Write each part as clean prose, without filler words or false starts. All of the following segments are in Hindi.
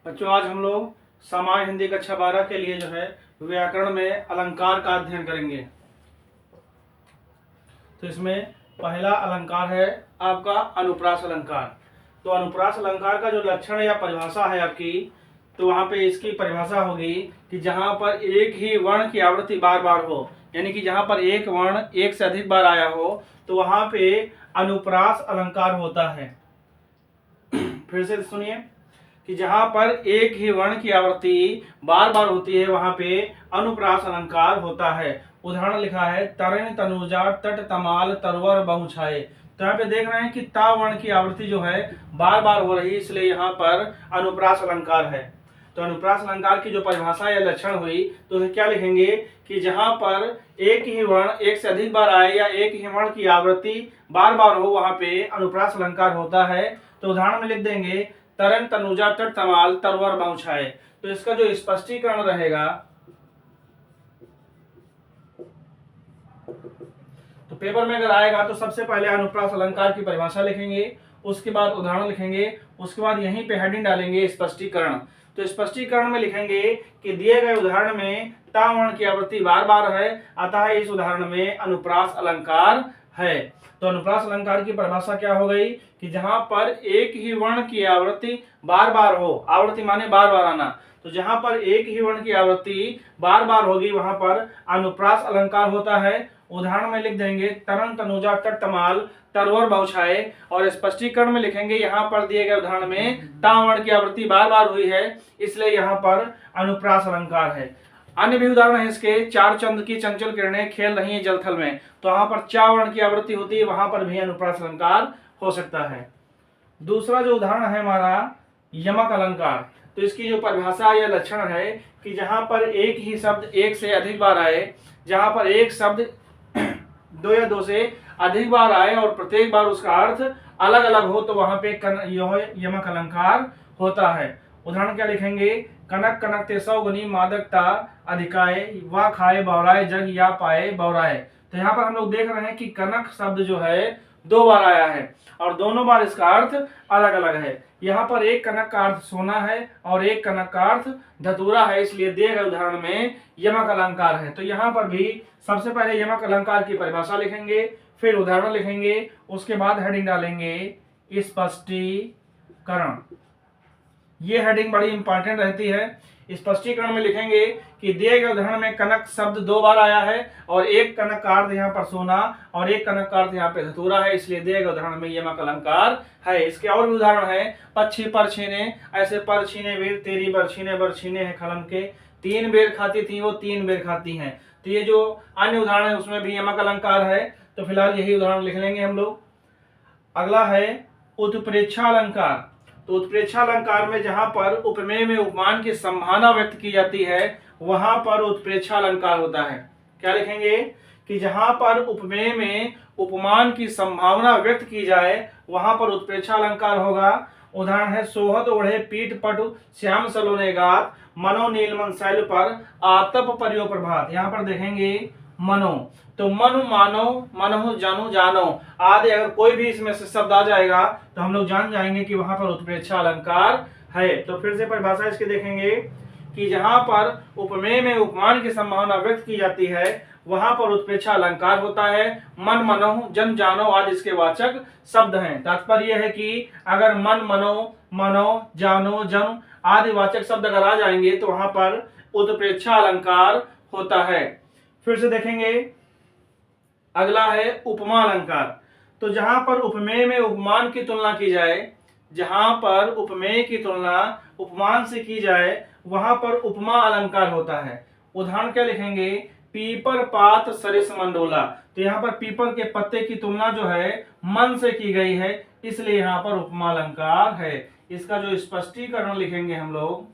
बच्चों, आज हम लोग सामान्य हिंदी कक्षा 12 के लिए जो है व्याकरण में अलंकार का अध्ययन करेंगे। तो इसमें पहला अलंकार है आपका अनुप्रास अलंकार। तो अनुप्रास अलंकार का जो लक्षण या परिभाषा है आपकी, तो वहाँ पे इसकी परिभाषा होगी कि जहाँ पर एक ही वर्ण की आवृत्ति बार बार हो, यानी कि जहाँ पर एक वर्ण एक से अधिक बार आया हो तो वहाँ पे अनुप्रास अलंकार होता है। फिर से सुनिए कि जहां पर एक ही वर्ण की आवृत्ति बार बार होती है वहां पे अनुप्रास अलंकार होता है। उदाहरण लिखा है तरण तनुजा तट तमाल तरवर बहुछाए। तो यहाँ पे देख रहे हैं कि ता वर्ण की आवृत्ति जो है बार बार हो रही है, इसलिए यहाँ पर अनुप्रास अलंकार है। तो अनुप्रास अलंकार की जो परिभाषा या लक्षण हुई तो उसे क्या लिखेंगे कि जहां पर एक ही वर्ण एक से अधिक बार आए या एक ही वर्ण की आवृत्ति बार बार हो वहां पे अनुप्रास अलंकार होता है। तो उदाहरण में लिख देंगे तरन तनुजा तट तमाल तरवर बहुछाए। तो इसका जो स्पष्टीकरण रहेगा, तो पेपर में अगर आएगा तो सबसे पहले अनुप्रास अलंकार की परिभाषा लिखेंगे, उसके बाद उदाहरण लिखेंगे, उसके बाद यहीं पे हेडिंग डालेंगे स्पष्टीकरण। तो स्पष्टीकरण में लिखेंगे कि दिए गए उदाहरण में ता वर्ण की आवृत्ति बार बार है, अतः इस उदाहरण में अनुप्रास अलंकार है। तो अनुप्रास अलंकार की परिभाषा क्या हो गई कि जहां पर एक ही वर्ण की आवृत्ति बार बार हो, आवृत्ति माने बार बार आना, तो जहां पर एक ही वर्ण की आवृत्ति बार बार होगी वहां पर अनुप्रास अलंकार होता है। उदाहरण में लिख देंगे तरन तनुजा तट तमाल तरवर बहुछाए, और स्पष्टीकरण में लिखेंगे यहाँ पर दिए गए उदाहरण में ता वर्ण की आवृत्ति बार बार हुई है, इसलिए यहाँ पर अनुप्रास अलंकार है। अन्य भी उदाहरण है इसके, चार चंद्र की चंचल किरणें खेल रही हैं जलथल में। तो वहां पर चा वर्ण की आवृत्ति होती है, वहां पर भी अनुप्रास अलंकार हो सकता है। दूसरा जो उदाहरण है हमारा यमक अलंकार। तो इसकी जो परिभाषा या लक्षण है कि जहां पर एक ही शब्द एक से अधिक बार आए, जहां पर एक शब्द दो या दो से अधिक बार आए और प्रत्येक बार उसका अर्थ अलग अलग हो, तो वहां पे यमक अलंकार होता है। उदाहरण क्या लिखेंगे कनक कनक ते सौ गुनी मादकता अधिकाए वा खाए बौराए जग या पाए बौराए। तो यहाँ पर हम लोग देख रहे हैं कि कनक शब्द जो है दो बार आया है और दोनों बार इसका अर्थ अलग अलग है। यहाँ पर एक कनक का अर्थ सोना है और एक कनक का अर्थ धतूरा है, इसलिए दिए गए उदाहरण में यमक अलंकार है। तो यहाँ पर भी सबसे पहले यमक अलंकार की परिभाषा लिखेंगे, फिर उदाहरण लिखेंगे, उसके बाद हेडिंग डालेंगे स्पष्टीकरण। ये हेडिंग बड़ी इंपॉर्टेंट रहती है। स्पष्टीकरण में लिखेंगे कि दिए गए उदाहरण में कनक शब्द दो बार आया है और एक कनक का अर्थ यहाँ पर सोना और एक कनक का अर्थ यहाँ पे धतूरा है, इसलिए दिए गए उदाहरण में यमक अलंकार है। इसके और भी उदाहरण है पक्षी पर छीने ऐसे पर छीने वीर तेरी बरछीने है खलम के, तीन बेर खाती थी वो तीन बेर खाती हैं। तो ये जो अन्य उदाहरण है उसमें भी यमक अलंकार है। तो फिलहाल यही उदाहरण लिख लेंगे हम लोग। अगला है उत्प्रेक्षा अलंकार। तो उत्प्रेक्षा अलंकार में जहां पर उपमेय में उपमान की संभावना व्यक्त की जाती है वहां पर उत्प्रेक्षा अलंकार होता है। क्या लिखेंगे कि जहां पर उपमेय में उपमान की संभावना व्यक्त की जाए वहां पर उत्प्रेक्षा अलंकार होगा। उदाहरण है सोहत ओढ़े पीठ पटु श्याम सलोने गात मनो नीलमन शैल पर आतप परियो प्रभात। यहाँ पर देखेंगे मनो, तो मनु मानो मनो जानो जानो आदि अगर कोई भी इसमें से शब्द आ जाएगा तो हम लोग जान जाएंगे कि वहां पर उत्प्रेक्षा अलंकार है। तो फिर से परिभाषा इसकी देखेंगे कि जहां पर उपमेय में उपमान की संभावना व्यक्त की जाती है वहां पर उत्प्रेक्षा अलंकार होता है। मन मनो जन जानो आदि इसके वाचक शब्द हैं। तात्पर्य यह है कि अगर मन मनो जानो जन आदि वाचक शब्द अगर आ जाएंगे तो वहां पर उत्प्रेक्षा अलंकार होता है। फिर से देखेंगे अगला है उपमा अलंकार। तो जहां पर उपमेय में उपमान की तुलना की जाए, जहां पर उपमेय की तुलना उपमान से की जाए वहां पर उपमा अलंकार होता है। उदाहरण क्या लिखेंगे पीपर पात सरिस मंडोला। तो यहाँ पर पीपल के पत्ते की तुलना जो है मन से की गई है, इसलिए यहाँ पर उपमा अलंकार है। इसका जो स्पष्टीकरण लिखेंगे हम लोग,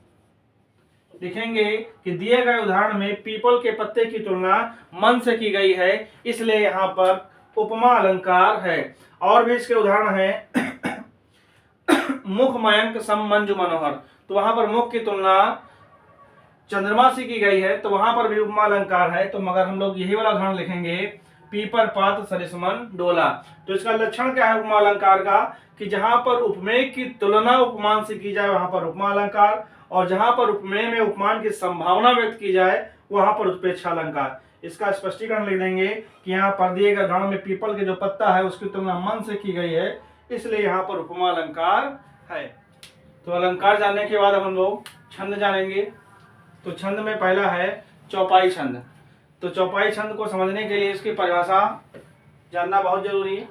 लिखेंगे कि दिए गए उदाहरण में पीपल के पत्ते की तुलना मन से की गई है, इसलिए यहाँ पर उपमा अलंकार है। और भी इसके उदाहरण है मुख मयंक सम मंजु मनोहर। तो वहां पर मुख की तुलना चंद्रमा से की गई है, तो वहां पर भी उपमा अलंकार है। तो मगर हम लोग यही वाला उदाहरण लिखेंगे पीपर पात सरिसमन डोला। तो इसका लक्षण क्या है उपमा अलंकार का कि जहां पर उपमेय की तुलना उपमान से की जाए वहां पर उपमा अलंकार, और जहां पर उपमेय में उपमान की संभावना व्यक्त की जाए वहां पर उत्प्रेक्षा अलंकार। इसका स्पष्टीकरण लिख देंगे कि यहाँ पर दिए गए उदाहरण में पीपल के जो पत्ता है उसकी तुलना मन से की गई है, इसलिए यहाँ पर उपमा अलंकार है। तो अलंकार जानने के बाद हम लोग छंद जानेंगे। तो छंद में पहला है चौपाई छंद। तो चौपाई छंद को समझने के लिए इसकी परिभाषा जानना बहुत जरूरी है।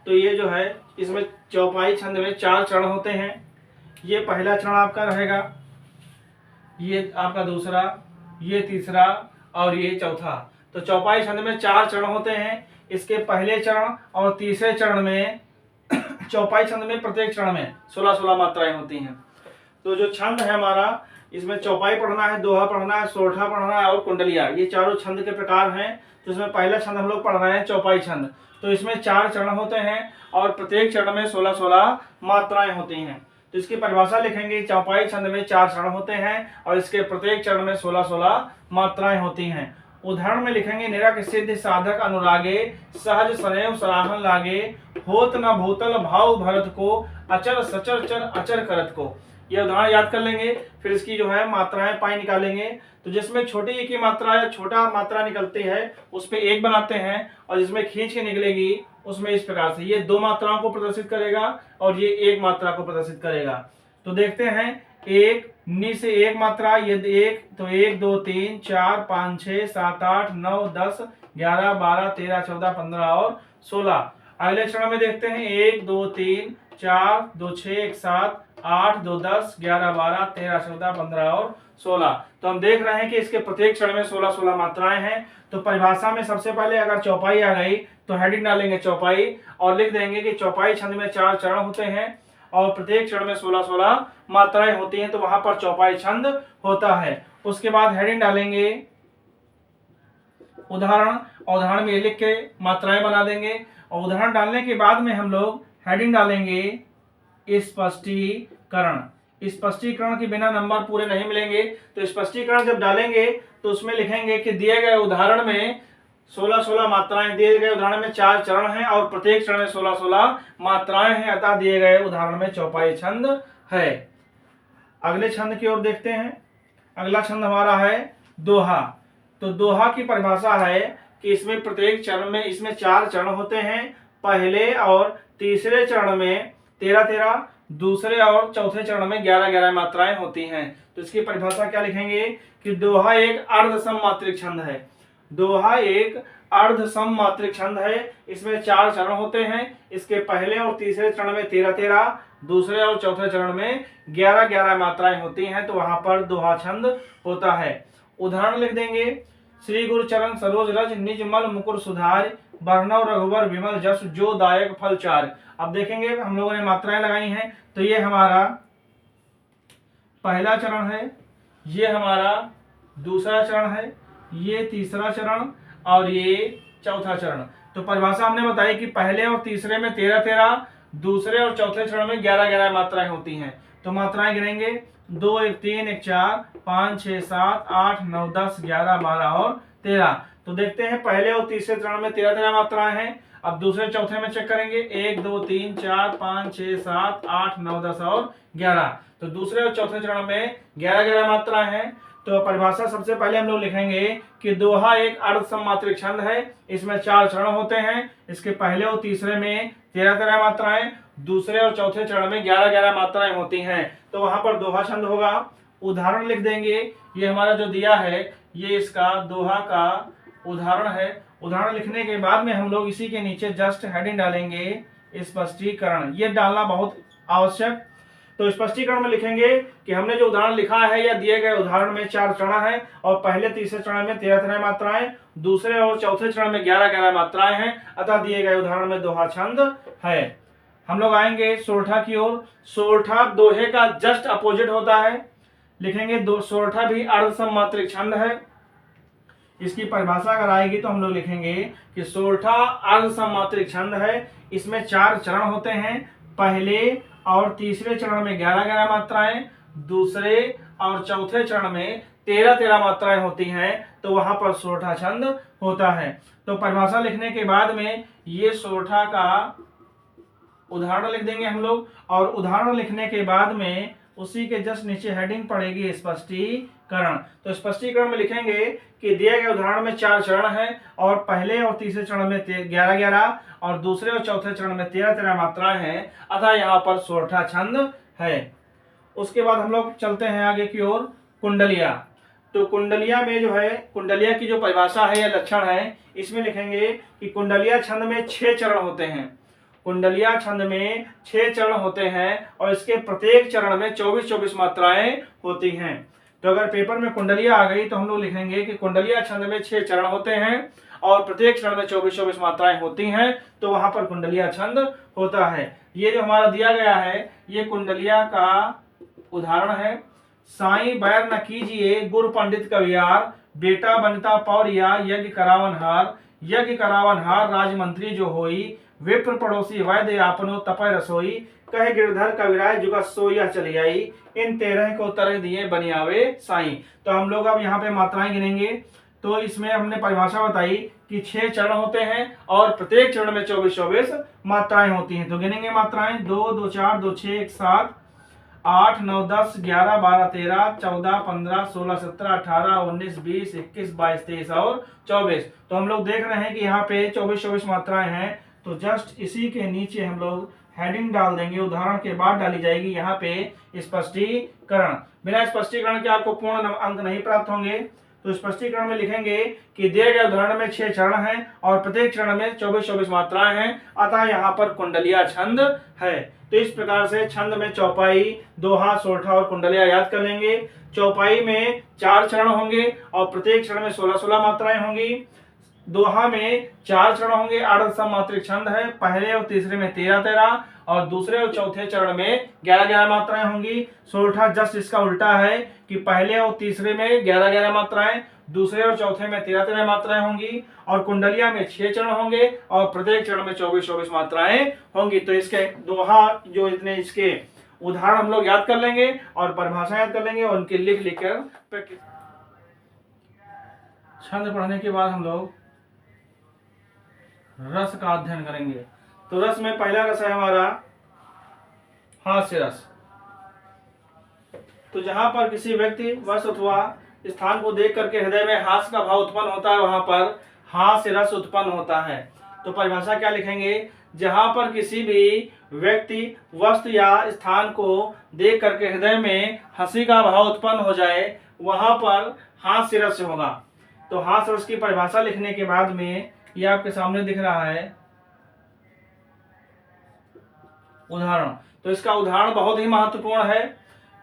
तो ये जो है इसमें चौपाई छंद में 4 चरण होते हैं। ये पहला चरण आपका रहेगा, ये आपका दूसरा, ये तीसरा और ये चौथा। तो चौपाई छंद में 4 चरण होते हैं। इसके पहले चरण और तीसरे चरण में चौपाई छंद में प्रत्येक चरण में 16-16 मात्राएं होती हैं। तो जो छंद है हमारा, इसमें चौपाई पढ़ना है, दोहा पढ़ना है, सोरठा पढ़ना है और कुंडलिया, ये चारों छंद के प्रकार हैं। तो इसमें पहला छंद हम लोग पढ़ रहे हैं चौपाई छंद। तो इसमें 4 चरण होते हैं और प्रत्येक चरण में 16-16 मात्राएं होती हैं। तो इसकी परिभाषा लिखेंगे, चौपाई छंद में 4 चरण होते हैं और इसके प्रत्येक चरण में 16-16 मात्राएं होती हैं। उदाहरण में लिखेंगे, निरक सिद्ध साधक अनुरागे, सहज सदैव सराहन लागे, होत न भूतल भाव भरत को, अचर सचर चर अचर करत को। ये उदाहरण याद कर लेंगे, फिर इसकी जो है मात्राएं पाई निकालेंगे। तो जिसमें छोटी एक की मात्रा या छोटा मात्रा निकलती है उस पे 1 बनाते हैं और जिसमें खींच के निकलेगी उसमें इस प्रकार से ये 2 मात्राओं को प्रदर्शित करेगा और ये 1 मात्रा को प्रदर्शित करेगा। तो देखते हैं, 1 नी से 1 मात्रा, ये 1, तो 1 2 3 4 5 6 7 8 9 10 11 12 13 14 15 और 16। अगले चरण में देखते हैं, 1 2 3 4 2 6 1 7 8 2 10 11 12 13 14 15 और 16। तो हम देख रहे हैं कि इसके प्रत्येक चरण में 16-16 मात्राएं हैं। तो परिभाषा में सबसे पहले अगर चौपाई आ गई तो हेडिंग डालेंगे चौपाई और लिख देंगे कि चौपाई छंद में 4 चरण होते हैं और प्रत्येक चरण में 16-16 मात्राएं होती हैं, तो वहां पर चौपाई छंद होता है। उसके बाद हेडिंग डालेंगे उदाहरण, और उदाहरण में लिख के मात्राएं बना देंगे और उदाहरण डालने के बाद में हम लोग हेडिंग डालेंगे स्पष्टीकरण। स्पष्टीकरण के बिना नंबर पूरे नहीं मिलेंगे। तो स्पष्टीकरण जब डालेंगे तो उसमें लिखेंगे कि दिए गए उदाहरण में 16-16 मात्राएं, दिए गए उदाहरण में 4 चरण हैं और प्रत्येक चरण में 16-16 मात्राएं हैं, अतः दिए गए उदाहरण में चौपाई छंद है। अगले छंद की ओर देखते हैं। अगला छंद हमारा है दोहा। तो दोहा की परिभाषा है कि इसमें प्रत्येक चरण में, इसमें 4 चरण होते हैं। पहले और तीसरे चरण में 13-13, दूसरे और चौथे चरण में 11-11 मात्राएं होती हैं। तो इसकी परिभाषा क्या लिखेंगे कि दोहा एक अर्ध सममात्रिक छंद है। दोहा एक अर्ध सममात्रिक छंद है। इसमें 4 चरण होते हैं। इसके पहले और तीसरे चरण में 13-13, दूसरे और चौथे चरण में 11-11 मात्राएं होती हैं, तो वहां पर दोहा छंद होता है। उदाहरण लिख देंगे, श्री गुरु चरण सरोज रज, निज मल मुकुर सुधार, बरनव रघुवर विमल जस, जो दायक फल चार। अब देखेंगे हम लोगों ने मात्राएं लगाई हैं। तो ये हमारा पहला चरण है, ये हमारा दूसरा चरण है, ये तीसरा चरण और ये चौथा चरण। तो परिभाषा हमने बताई कि पहले और तीसरे में 13-13, दूसरे और चौथे चरण में 11-11 मात्राएं होती हैं। तो मात्राएं गिनेंगे, 2 1 3 1 4 5 6 7 8 9 10 11 12 और 13। तो देखते हैं पहले और तीसरे चरण में 13-13 मात्राएं हैं। अब दूसरे चौथे में चेक करेंगे, 1 2 3 4 5 6 7 8 9 10 और 11। तो दूसरे और चौथे चरण में 11-11 मात्राएं हैं। तो परिभाषा सबसे पहले हम लोग लिखेंगे कि दोहा एक अर्ध सममात्रिक छंद है। इसमें 4 चरण होते हैं। इसके पहले और तीसरे में 13-13 मात्राएं, दूसरे और चौथे चरण में 11-11 मात्राएं होती हैं, तो वहां पर दोहा छंद होगा। उदाहरण लिख देंगे, ये हमारा जो दिया है ये इसका दोहा का उदाहरण है। उदाहरण लिखने के बाद में हम लोग इसी के नीचे जस्ट हेडिंग डालेंगे स्पष्टीकरण। ये डालना बहुत आवश्यक। तो स्पष्टीकरण में लिखेंगे कि हमने जो उदाहरण लिखा है या दिए गए उदाहरण में 4 चरण है और पहले तीसरे चरण में 13-13 मात्राएं, दूसरे और चौथे चरण में 11-11 मात्राएं हैं, अतः दिए गए उदाहरण में दोहा छंद है। हम लोग आएंगे सोरठा की ओर। सोरठा दोहे का जस्ट अपोजिट होता है। लिखेंगे सोरठा भी अर्ध सममात्रिक छंद है। इसकी परिभाषा अगर आएगी तो हम लोग लिखेंगे कि सोरठा अर्ध सममात्रिक छंद है। इसमें 4 चरण होते हैं। पहले और तीसरे चरण में 11-11 मात्राएं, दूसरे और चौथे चरण में 13-13 मात्राएं होती हैं, तो वहां पर सोरठा छंद होता है। तो परिभाषा लिखने के बाद में ये सोरठा का उदाहरण लिख देंगे हम लोग और उदाहरण लिखने के बाद में उसी के जस्ट नीचे हेडिंग पड़ेगी स्पष्टीकरण। तो स्पष्टीकरण में लिखेंगे कि दिए गए उदाहरण में 4 चरण हैं और पहले और तीसरे चरण में 11-11 और दूसरे और चौथे चरण में 13-13 मात्राएं हैं, अतः यहाँ पर 16 छंद है। उसके बाद हम लोग चलते हैं आगे की ओर, कुंडलिया। तो कुंडलिया में जो है, कुंडलिया की जो परिभाषा है या लक्षण है, इसमें लिखेंगे कि कुंडलिया छंद में 6 चरण होते हैं। कुंडलिया छंद में 6 चरण होते हैं और इसके प्रत्येक चरण में 24-24 मात्राएं होती हैं। तो अगर पेपर में कुंडलिया आ गई तो हम लोग लिखेंगे कि कुंडलिया छंद में 6 चरण होते हैं और प्रत्येक चरण में 24-24 मात्राएं होती हैं, तो वहां पर कुंडलिया छंद होता है। ये जो हमारा दिया गया है ये कुंडलिया का उदाहरण है। साईं बैर न कीजिए गुरु पंडित कवियार, बेटा बनता पौरिया यज्ञ करावनहार, यज्ञ करावनहार राजमंत्री जो होई, विप्र पड़ोसी वैद्य आपनो तपय रसोई, कहे गिरधर कविराय जुगत सोया चली आई, इन 13 को तरह दिए बनियावे साईं। तो हम लोग अब यहाँ पे मात्राएं गिनेंगे। तो इसमें हमने परिभाषा बताई कि 6 चरण होते हैं और प्रत्येक चरण में 24-24 मात्राएं होती हैं। तो गिनेंगे मात्राएं, 2, 2, 4, 2, 6, 1, 7, 8, 9, 10, 11, 12, 13, 14, 15, 16, 17, 18, 19, 20, 21, 22, 23 और 24। तो हम लोग देख रहे हैं कि यहाँ पे 24-24 मात्राएं हैं। तो जस्ट इसी के नीचे हम लोग हेडिंग डाल देंगे, उदाहरण के बाद डाली जाएगी यहाँ पे स्पष्टीकरण। बिना स्पष्टीकरण के आपको पूर्ण अंक नहीं प्राप्त होंगे। तो स्पष्टीकरण में लिखेंगे कि दिए गए उदाहरण में 6 चरण हैं और प्रत्येक चरण में 24-24 मात्राएं हैं, अतः यहाँ पर कुंडलिया छंद है। तो इस प्रकार से छंद में चौपाई, दोहा, सोरठा और कुंडलिया याद कर लेंगे। चौपाई में 4 चरण होंगे और प्रत्येक चरण में 16-16 मात्राएं होंगी। दोहा में 4 चरण होंगे, आर्ध सममात्रिक छंद है। पहले और तीसरे में 13-13 और दूसरे और चौथे चरण में 11-11 मात्राएं होंगी। सोरठा जस्ट इसका उल्टा है कि पहले और तीसरे में 11-11 मात्राएं, दूसरे और चौथे में 13-13 मात्राएं होंगी। और कुंडलिया में 6 चरण होंगे और प्रत्येक चरण में 24-24 मात्राएं होंगी। तो इसके दोहा जो इतने इसके उदाहरण हम लोग याद कर लेंगे और परिभाषा याद कर लेंगे और उनके लिख कर प्रैक्टिस। छंद पढ़ने के बाद हम लोग रस का अध्ययन करेंगे। तो रस में पहला रस है हमारा हास्य रस। तो जहां पर किसी व्यक्ति, वस्तु अथवा स्थान को देख करके हृदय में हास्य का भाव उत्पन्न होता है, वहां पर हास्य रस उत्पन्न होता है। तो परिभाषा क्या लिखेंगे, जहां पर किसी भी व्यक्ति, वस्तु या स्थान को देख करके हृदय में हंसी का भाव उत्पन्न हो जाए, वहां पर हास्य रस होगा। तो हास्य रस की परिभाषा लिखने के बाद में ये आपके सामने दिख रहा है उदाहरण। तो इसका उदाहरण बहुत ही महत्वपूर्ण है।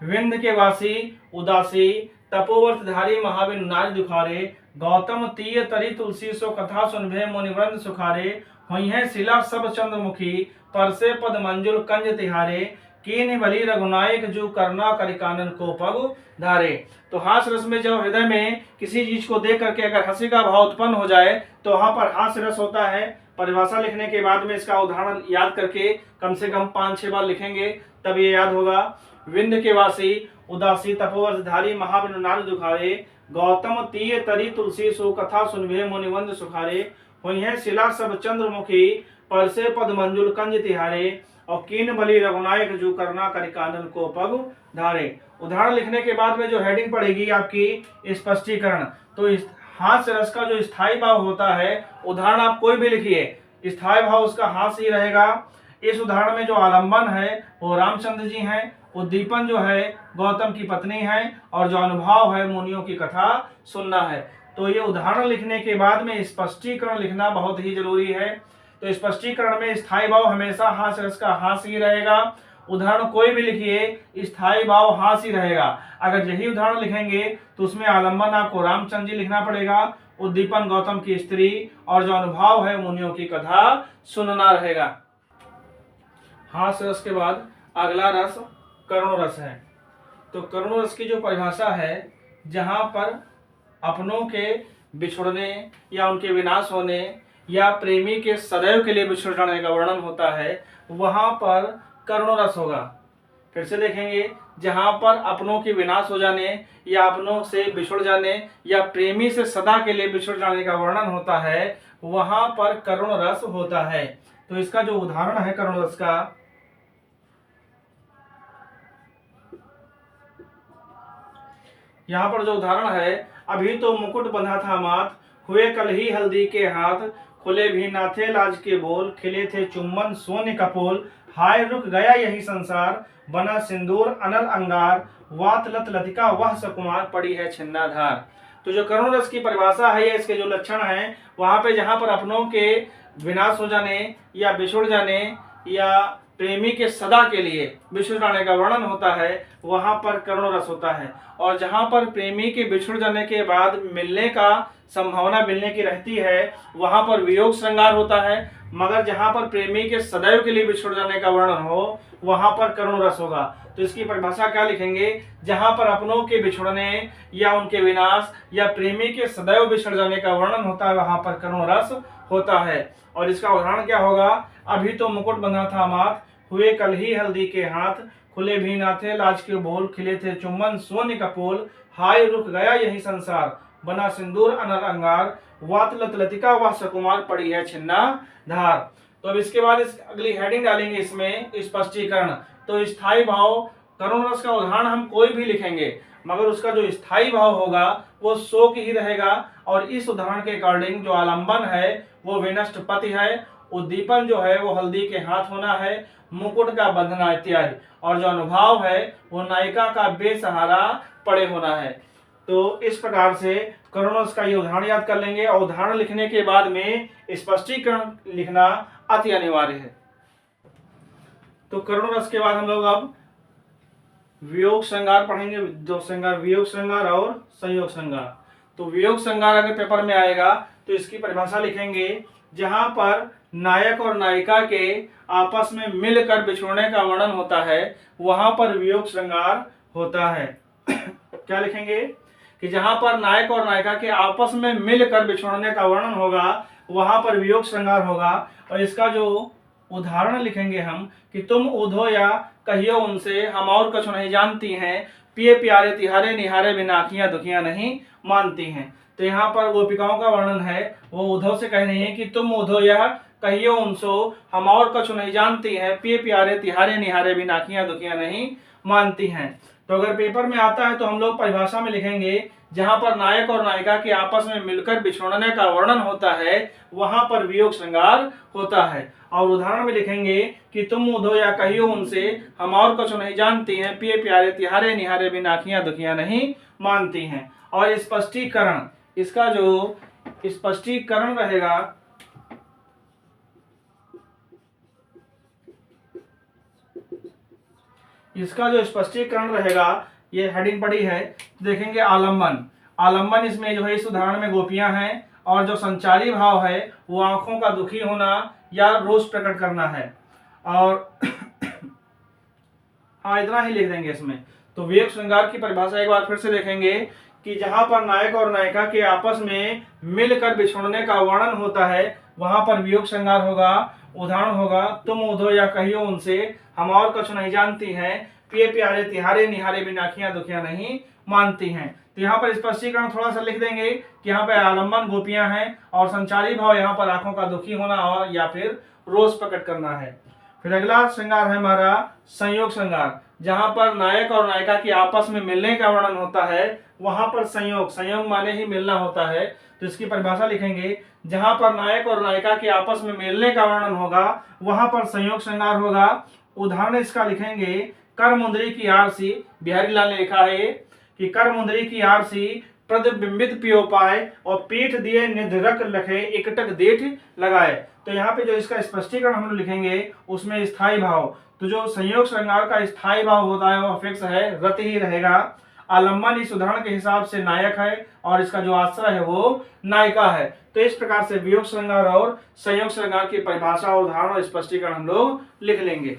विंध्य के वासी उदासी, तपोवर्तधारी महावीर नारी दुखारे, गौतम तीय तरी तुलसी सो कथा सुनभे मुनिवृंद सुखारे, हुई है शिला सब चंद्रमुखी, परसे पद मंजुल कंज तिहारे, कीन बली रघुनायक जो करना करिकानन को पग धारे। तो हास्य रस में जब हृदय में किसी चीज को देख करके अगर हंसी का भाव उत्पन्न हो जाए तो वहां पर हास्य रस होता है। परिभाषा लिखने के बाद में इसका उदाहरण याद करके कम से कम 5-6 बार लिखेंगे, तब ये याद होगा। विंध्य के वासी उदासी, तपोवर्षधारी महावीर नारी दुखारे, गौतम तीय तरी तुलसी सो कथा सुनभे मुनिवंद सुखारे, हुई है शिला सब चंद्रमुखी, परसे पद मंजुल कंज तिहारे, और कीन बली रघुनायक जो करना करिकानन को पग धारे। उदाहरण लिखने के बाद में जो हेडिंग पड़ेगी आपकी स्पष्टीकरण। तो इस हास्य रस का जो स्थायी भाव होता है, उदाहरण आप कोई भी लिखिए, स्थायी भाव उसका हास्य ही रहेगा। इस उदाहरण में जो आलंबन है वो रामचंद्र जी हैं, उद्दीपन जो है गौतम की पत्नी है, और जो अनुभव है मुनियों की कथा सुनना है। तो ये उदाहरण लिखने के बाद में स्पष्टीकरण लिखना बहुत ही जरूरी है। तो स्पष्टीकरण में स्थायी भाव हमेशा हास्य रस का हास्य ही रहेगा। उदाहरण कोई भी लिखिए, स्थायी भाव हास्य ही रहेगा। अगर यही उदाहरण लिखेंगे तो उसमें आलंबन आपको रामचंद्र जी लिखना पड़ेगा, उद्दीपन गौतम की स्त्री, और जो अनुभव है मुनियों की कथा सुनना रहेगा। हास्य रस के बाद अगला रस करुण रस है। तो करुण रस की जो परिभाषा है, जहां पर अपनों के बिछुड़ने या उनके विनाश होने या प्रेमी के सदैव के लिए बिछुड़ जाने का वर्णन होता है, वहां पर करुण रस होगा। फिर से देखेंगे, जहां पर अपनों के विनाश हो जाने या अपनों से बिछुड़ जाने या प्रेमी से सदा के लिए बिछुड़ जाने का वर्णन होता है, वहां पर करुण रस होता है। तो इसका जो उदाहरण है करुण रस का, यहाँ पर जो उदाहरण है, अभी तो मुकुट बंधा था माथ, हुए कल ही हल्दी के हाथ, खुले भी ना थे लाज के बोल, खिले थे चुम्बन सोने कपोल, हाय रुक गया यही संसार, बना सिंदूर अनल अंगार, वात लत लतिका वह सकुमार, पड़ी है छिन्नाधार। तो जो करुण रस की परिभाषा है या इसके जो लक्षण हैं, वहां पे जहां पर अपनों के विनाश हो जाने या बिछुड़ जाने या प्रेमी के सदा के लिए बिछुड़ जाने का वर्णन होता है, वहां पर करुण रस होता है। और जहां पर प्रेमी के बिछुड़ जाने के बाद मिलने का संभावना मिलने की रहती है, वहां पर वियोग श्रृंगार होता है। मगर जहां पर प्रेमी के सदैव के लिए बिछुड़ जाने का वर्णन हो, वहां पर करुण रस होगा। तो इसकी परिभाषा क्या लिखेंगे, जहां पर अपनों के बिछुड़ने या उनके विनाश या प्रेमी के सदैव बिछड़ जाने का वर्णन होता है, वहां पर करुण रस होता है। और इसका उदाहरण क्या होगा, अभी तो मुकुट बंधा था माथ, हुए कल ही हल्दी के हाथ, खुले भी ना थे लाज के बोल, खिले थे चुम्बन सोने कपोल, हाय रुक गया यही संसार, बना सिंदूर अनल अंगार, वात लत लतिका वह सकुमार, पड़ी है छिन्ना धार। तो अब इसके बाद इस अगली हेडिंग डालेंगे इसमें स्पष्टीकरण। तो स्थायी भाव, करुण रस का उदाहरण हम कोई भी लिखेंगे, मगर उसका जो स्थायी भाव होगा वो शोक ही रहेगा। और इस उदाहरण के अकॉर्डिंग जो आलंबन है वो विनष्ट पति है, उद्दीपन जो है वो हल्दी के हाथ होना है, मुकुट का बंधना इत्यादि, और जो अनुभाव है वो नायिका का बेसहारा पड़े होना है। तो इस प्रकार से करुण रस का ये उदाहरण याद कर लेंगे, और उदाहरण लिखने के बाद में स्पष्टीकरण लिखना अति अनिवार्य है। तो करुण रस के बाद हम लोग अब वियोग श्रृंगार पढ़ेंगे, दो श्रृंगार, वियोग श्रृंगार और संयोग श्रृंगार। तो वियोग श्रृंगार अगर पेपर में आएगा तो इसकी परिभाषा लिखेंगे, जहां पर नायक और नायिका के आपस में मिलकर बिछुड़ने का वर्णन होता है, वहां पर वियोग श्रृंगार होता है। क्या लिखेंगे कि जहां पर नायक और नायिका के आपस में मिलकर बिछुड़ने का वर्णन होगा, वहां पर वियोग श्रृंगार होगा। और इसका जो उदाहरण लिखेंगे हम कि तुम उधो या कहियो उनसे, हम और कछु नहीं जानती हैं, पिए प्यारे तिहारे निहारे बिना आँखियां दुखियां नहीं मानती हैं। तो यहाँ पर गोपिकाओं का वर्णन है, वो उद्धव से कह रही है कि तुम उधो या कहियो उनसो, हम और कछु नहीं जानती हैं, पिए प्यारे तिहारे निहारे बिना आँखियां दुखियां नहीं मानती हैं। तो अगर पेपर में आता है तो हम लोग परिभाषा में लिखेंगे, जहां पर नायक और नायिका के आपस में मिलकर बिछुड़ने का वर्णन होता है, वहां पर वियोग श्रृंगार होता है। और उदाहरण में लिखेंगे कि तुम उधो या कहियो उनसे, हम और कुछ नहीं जानती हैं, पिए प्यारे तिहारे निहारे बिना आँखियां दुखियां नहीं मानती हैं। और स्पष्टीकरण, इसका जो स्पष्टीकरण रहेगा, इसका जो स्पष्टीकरण रहेगा, ये हेडिंग पड़ी है, देखेंगे आलंबन। आलंबन इसमें जो है इस उदाहरण में गोपियां हैं, और जो संचारी भाव है वो आंखों का दुखी होना या रोष प्रकट करना है। और हाँ, इतना ही लिख देंगे इसमें। तो वियोग श्रृंगार की परिभाषा एक बार फिर से देखेंगे कि जहां पर नायक और नायिका के आपस में मिलकर बिछुड़ने का वर्णन होता है, वहां पर वियोग श्रृंगार होगा। उदाहरण होगा, तुम उधो या कहियो उनसे, हम और कुछ नहीं जानती हैं, पिए प्यारे तिहारे निहारे बिना आँखियां दुखियां नहीं मानती हैं। तो यहाँ पर स्पष्टीकरण थोड़ा सा लिख देंगे कि यहाँ पर आलंबन गोपियां हैं, और संचारी भाव यहाँ पर आंखों का दुखी होना और या फिर रोष प्रकट करना है। फिर अगला श्रृंगार है हमारा संयोग श्रृंगार, जहां पर नायक और नायिका के आपस में मिलने का वर्णन होता है, वहां पर संयोग, संयोग माने ही मिलना होता है। तो इसकी परिभाषा लिखेंगे, जहां पर नायक और नायिका के आपस में मिलने का वर्णन होगा, वहां पर संयोग श्रृंगार होगा। उदाहरण इसका लिखेंगे, कर मुंदरी की आरसी, बिहारी लाल ने लिखा है कि कर मुंदरी की आरसी प्रतिबिंबित पियो पाए, और पीठ दिए निधरक लखे एकटक देठ लगाए। तो यहाँ पे जो इसका स्पष्टीकरण हम लोग लिखेंगे, उसमें स्थायी भाव, तो जो संयोग श्रृंगार का स्थायी भाव होता है वो फिक्स है, रत ही रहेगा। आलंबन इस उदाहरण के हिसाब से नायक है, और इसका जो आश्रय है वो नायिका है। तो इस प्रकार से वियोग श्रृंगार और संयोग श्रृंगार की परिभाषा, उदाहरण और स्पष्टीकरण हम लोग लिख लेंगे।